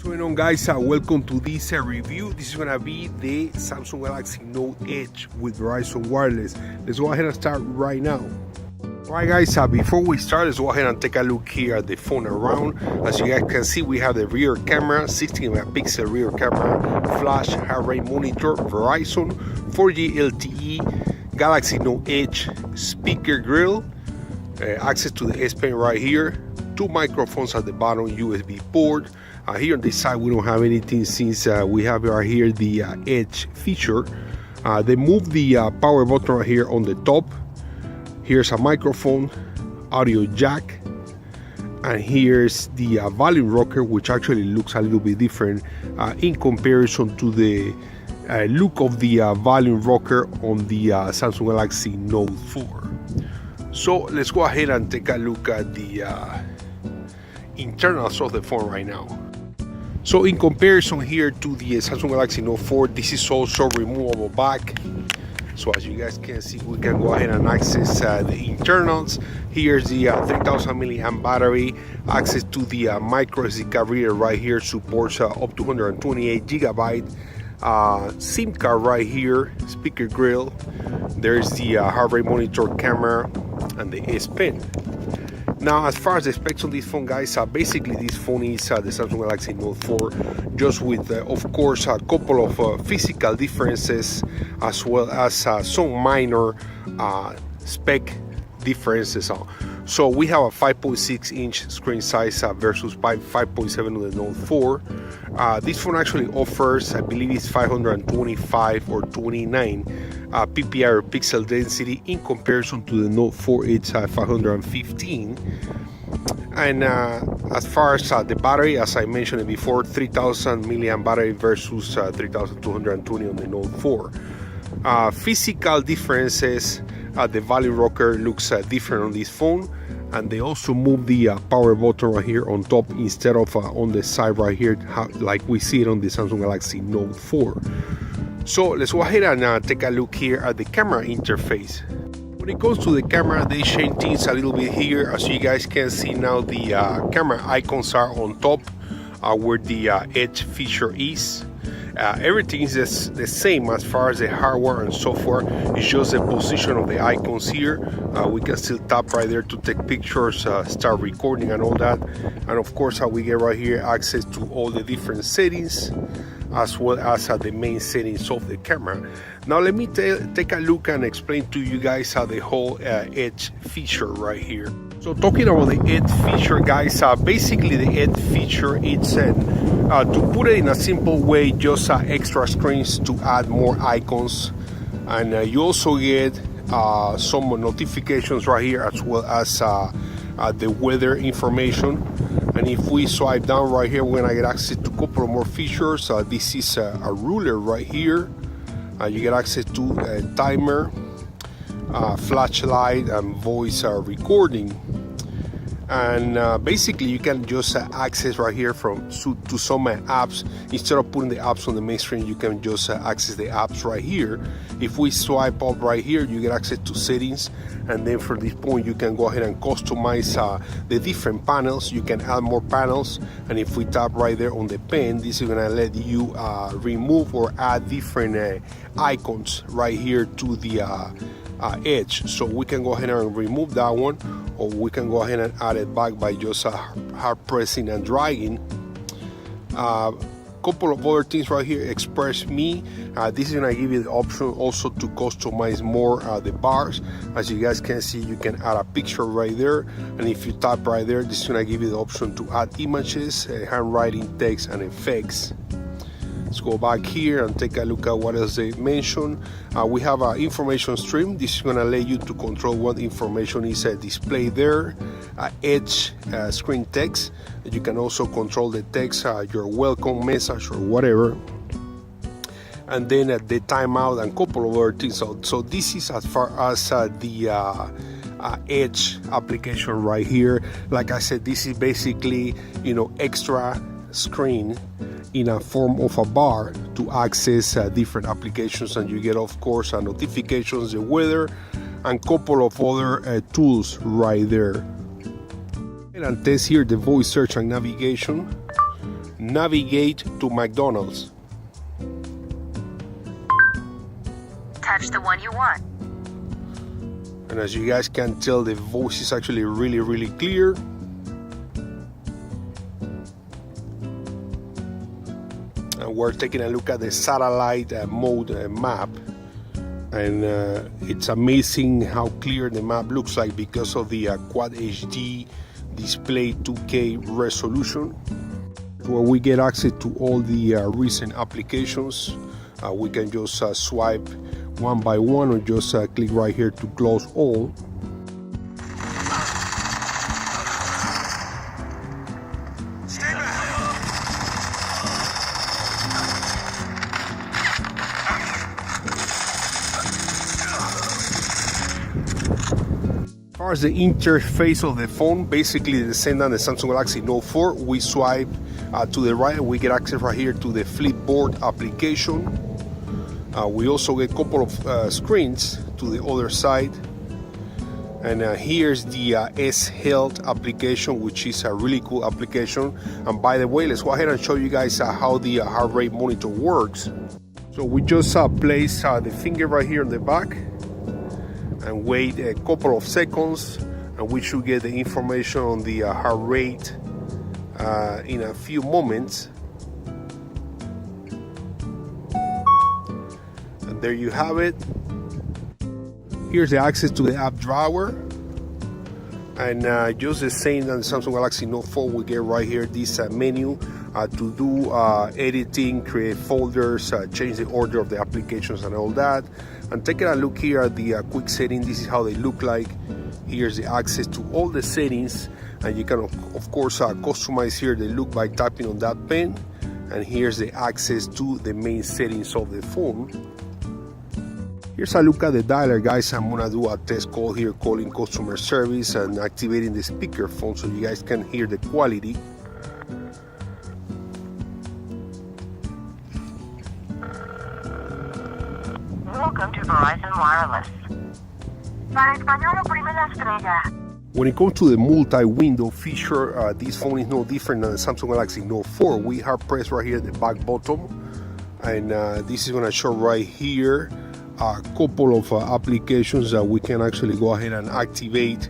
What's going on, guys? Welcome to this review. This is gonna be the Samsung Galaxy Note Edge with Verizon Wireless. Let's go ahead and start right now. Alright guys, before we start, let's go ahead and take a look here at the phone around. As you guys can see, we have the rear camera, 16 megapixel rear camera, flash, heart rate monitor, Verizon, 4G LTE, Galaxy Note Edge, speaker grill, access to the S Pen right here, two microphones at the bottom, USB port. Here on this side we don't have anything since we have right here the Edge feature. They moved the power button right here on the top. Here's a microphone, audio jack, and here's the volume rocker, which actually looks a little bit different in comparison to the look of the volume rocker on the Samsung Galaxy Note 4. So let's go ahead and take a look at the internals of the phone right now. So in comparison here to the Samsung Galaxy Note 4, this is also removable back. So as you guys can see, we can go ahead and access the internals. Here's the 3000 milliamp battery, access to the microSD card reader right here, supports up to 128 gigabyte. SIM card right here, speaker grill. There's the heart rate monitor, camera, and the S Pen. Now, as far as the specs on this phone, guys, basically this phone is the Samsung Galaxy Note 4, just with, of course, a couple of physical differences, as well as some minor spec differences. So we have a 5.6-inch screen size versus 5.7 on the Note 4. This phone actually offers, I believe it's 525 or 29 PPI or pixel density in comparison to the Note 4, it's 515. And as far as the battery, as I mentioned before, 3000 milliamp battery versus 3220 on the Note 4. Physical differences, the volume rocker looks different on this phone, and they also move the power button right here on top instead of on the side right here, like we see it on the Samsung Galaxy Note 4. So let's go ahead and take a look here at the camera interface. When it comes to the camera, they change things a little bit here. As you guys can see now, the camera icons are on top where the Edge feature is. Everything is the same as far as the hardware and software. It's just the position of the icons here. We can still tap right there to take pictures, start recording and all that. And of course, we get right here access to all the different settings, as well as the main settings of the camera. Now let me take a look and explain to you guys the whole Edge feature right here. So talking about the Edge feature, guys, basically the Edge feature, it's to put it in a simple way, just extra screens to add more icons, and you also get some notifications right here, as well as the weather information. And if we swipe down right here, we're gonna get access to a couple of more features. This is a ruler right here. You get access to a timer, flashlight, and voice recording. And basically you can just access right here to some apps. Instead of putting the apps on the main screen, you can just access the apps right here. If we swipe up right here, you get access to settings, and then from this point you can go ahead and customize the different panels. You can add more panels, and if we tap right there on the pen, this is gonna let you remove or add different icons right here to the Edge. So we can go ahead and remove that one, or we can go ahead and add it back by just hard pressing and dragging. Couple of other things right here. Express Me, this is gonna give you the option also to customize more the bars. As you guys can see, you can add a picture right there, and if you tap right there, this is gonna give you the option to add images, handwriting, text, and effects. Let's go back here and take a look at what else they mentioned. We have an information stream. This is going to let you to control what information is displayed there. Edge screen text. You can also control the text, your welcome message or whatever. And then the timeout and a couple of other things. So this is as far as the Edge application right here. Like I said, this is basically, extra screen in a form of a bar to access different applications, and you get, of course, notifications, the weather, and couple of other tools right there. And test here the voice search and navigation. navigate to McDonald's. Touch the one you want. And as you guys can tell, the voice is actually really clear. And we're taking a look at the satellite mode map. And it's amazing how clear the map looks like because of the Quad HD display 2K resolution, where we get access to all the recent applications. We can just swipe one by one, or just click right here to close all. As far as the interface of the phone, basically the same as the Samsung Galaxy Note 4. We swipe to the right and we get access right here to the Flipboard application. We also get a couple of screens to the other side. And here's the S Health application, which is a really cool application. And by the way, let's go ahead and show you guys how the heart rate monitor works. So we just place the finger right here on the back and wait a couple of seconds, and we should get the information on the heart rate in a few moments. And there you have it. Here's the access to the app drawer, and just the same as Samsung Galaxy Note 4, we get right here this menu to do editing, create folders, change the order of the applications and all that. And taking a look here at the quick settings, this is how they look like. Here's the access to all the settings, and you can of course customize here the look by tapping on that pen. And here's the access to the main settings of the phone. Here's a look at the dialer, guys. I'm gonna do a test call here, calling customer service and activating the speakerphone so you guys can hear the quality. Welcome to Verizon Wireless. Para español, oprime la estrella. When it comes to the multi-window feature, this phone is no different than the Samsung Galaxy Note 4. We have pressed right here at the back bottom, and this is going to show right here a couple of applications that we can actually go ahead and activate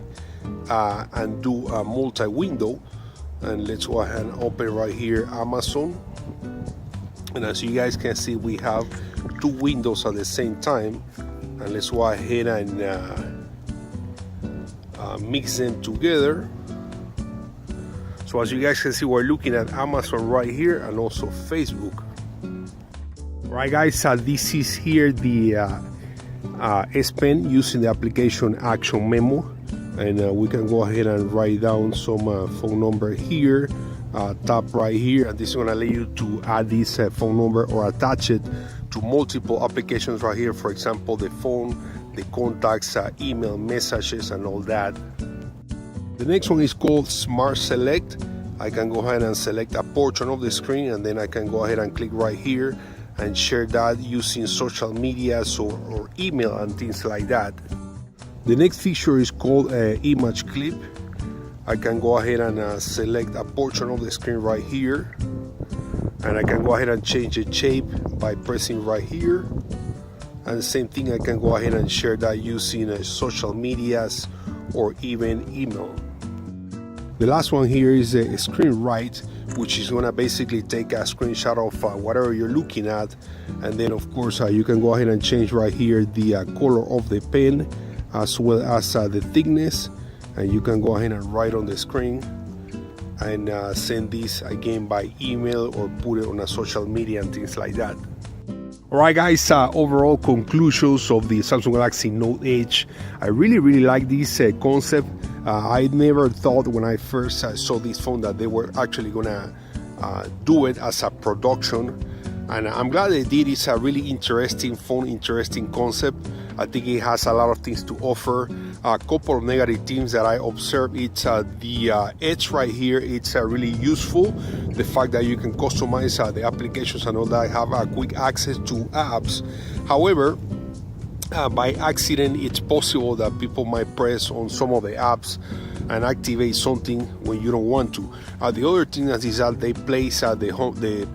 and do a multi-window. And let's go ahead and open right here Amazon. And as you guys can see, we have two windows at the same time. And let's go ahead and mix them together. So as you guys can see, we're looking at Amazon right here and also Facebook. Right, guys, this is here the S Pen using the application Action Memo, and we can go ahead and write down some phone number here. Tap right here, and this is going to allow you to add this phone number or attach it to multiple applications right here. For example, the phone, the contacts, email, messages, and all that. The next one is called Smart Select. I can go ahead and select a portion of the screen, and then I can go ahead and click right here and share that using social media or email and things like that. The next feature is called Image Clip. I can go ahead and select a portion of the screen right here, and I can go ahead and change the shape by pressing right here. And the same thing, I can go ahead and share that using social medias or even email. The last one here is a screen write, which is gonna basically take a screenshot of whatever you're looking at, and then of course you can go ahead and change right here the color of the pen as well as the thickness, and you can go ahead and write on the screen and send this again by email or put it on a social media and things like that. Alright, guys, overall conclusions of the Samsung Galaxy Note Edge. I really like this concept. I never thought when I first saw this phone that they were actually gonna do it as a production, and I'm glad they did. It's a really interesting phone, interesting concept. I think it has a lot of things to offer. A couple of negative things that I observed, it's the Edge right here. It's really useful. The fact that you can customize the applications and all that, have quick access to apps. However, by accident, it's possible that people might press on some of the apps and activate something when you don't want to. The other thing is that they place the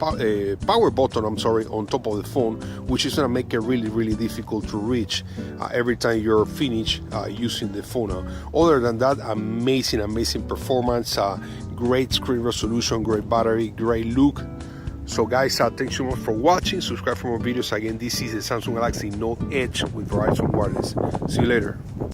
power button, on top of the phone, which is gonna make it really difficult to reach every time you're finished using the phone. Other than that, amazing performance, great screen resolution, great battery, great look. So guys, thanks so much for watching. Subscribe for more videos. Again, this is the Samsung Galaxy Note Edge with Verizon Wireless. See you later.